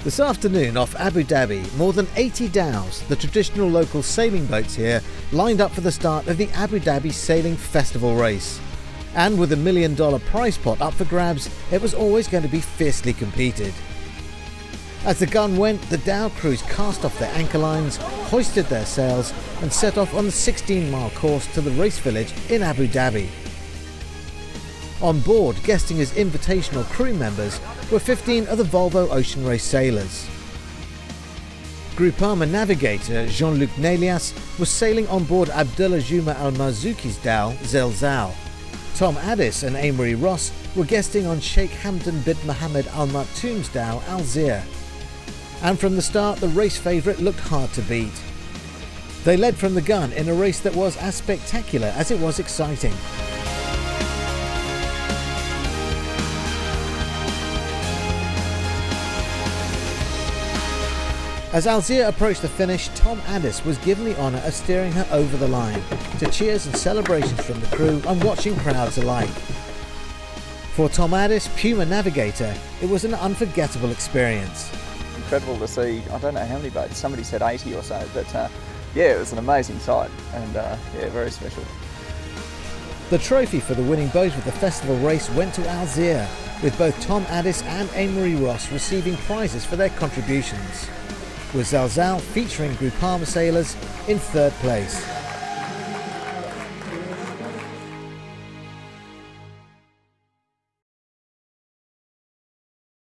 This afternoon off Abu Dhabi, more than 80 Dhows, the traditional local sailing boats here, lined up for the start of the Abu Dhabi Sailing Festival race. And with $1 million prize pot up for grabs, it was always going to be fiercely competed. As the gun went, the Dhow crews cast off their anchor lines, hoisted their sails and set off on the 16-mile course to the race village in Abu Dhabi. On board, guesting as invitational crew members, were 15 of the Volvo Ocean Race sailors. Groupama navigator Jean-Luc Nelias was sailing on board Abdullah Juma al-Marzouki's dhow Zelzal. Tom Addis and Amory Ross were guesting on Sheikh Hamdan bin Mohammed Al Maktoum's dhow Al-Zir. And from the start, the race favourite looked hard to beat. They led from the gun in a race that was as spectacular as it was exciting. As Al-Zir approached the finish, Tom Addis was given the honour of steering her over the line, to cheers and celebrations from the crew and watching crowds alike. For Tom Addis, Puma navigator, it was an unforgettable experience. Incredible to see, I don't know how many boats, somebody said 80 or so, but yeah, it was an amazing sight and yeah, very special. The trophy for the winning boat of the festival race went to Al-Zir, with both Tom Addis and Amory Ross receiving prizes for their contributions, with Zelzal featuring Groupama sailors in third place.